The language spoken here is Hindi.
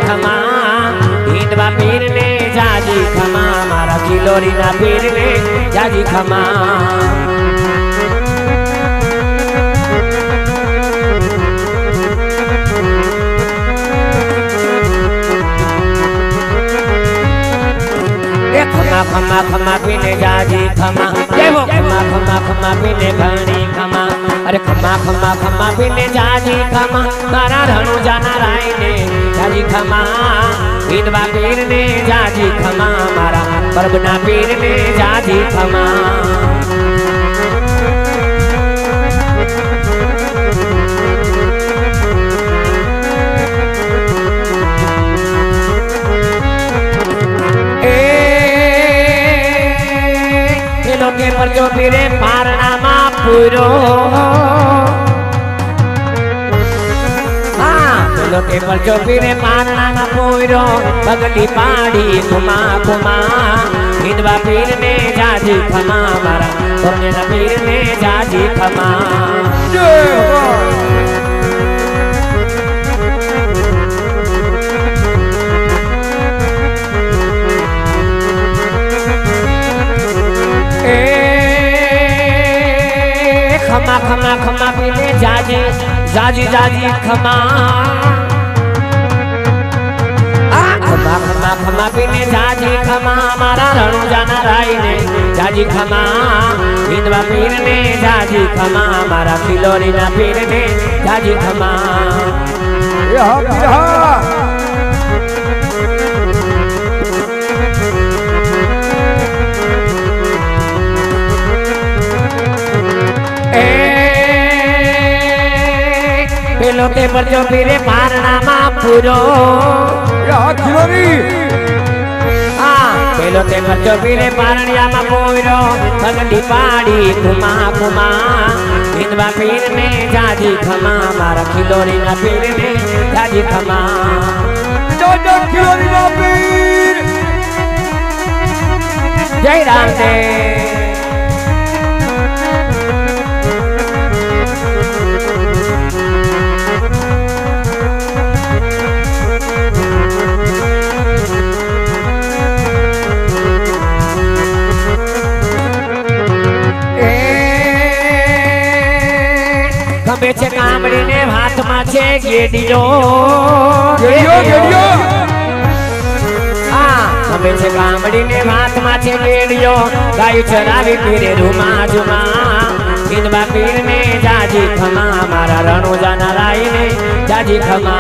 खमा हिंदवा पीर ने जाजी खमा मारा खिलोरी ना पीर ने जाजी खमा खमा खमा खमा पीने जाजी खमा देवो खमा खमा खमा पीने घणी खमा अरे खमा खमा खमा पीने जाजी खमा तारा रणु जाना राय ने जाजी खमा हिंदवा पीर ने जाजी खमा मारा परबना पीर ने जाजी खमा के पर जो पीरे पारनामा पूरो हाँ के पर जो पीरे पारनामा पूरो बगली पाड़ी घुमा घुमा हिंदवा पीर ने जाजी खमा मारा परबना पीर ने जाजी खमा खमा खमा खमा पीने जाजी जाजी जाजी खमा खमा खमा खमा पीने जाजी खमा मारा रणु जाना राय ने जाजी खमा हिंदवा पीर ने जाजी खमा मारा खिलोरी ना पीर ने जाजी खमा पेलो के पर जो पीरे पारनामा पूरो पेलो के पर जो पीरे पारनामा पूरो बगली पाड़ी घुमा घुमा हिंदवा पीर ने जाजी खमा मारा खिलोरी ना पीर ने जाजी खमा खिलोरी ना पीर जय राम देव खंबे छे कामड़ी ने हाथ में छे गेडियो गेडियो गेडियो हां खंबे छे कामड़ी ने हाथ में छे गेडियो गाय चरावी पीरे रुमा जुमा हिंदवा पीर ने जाजी खमा मारा रणु जाना राय ने जाजी खमा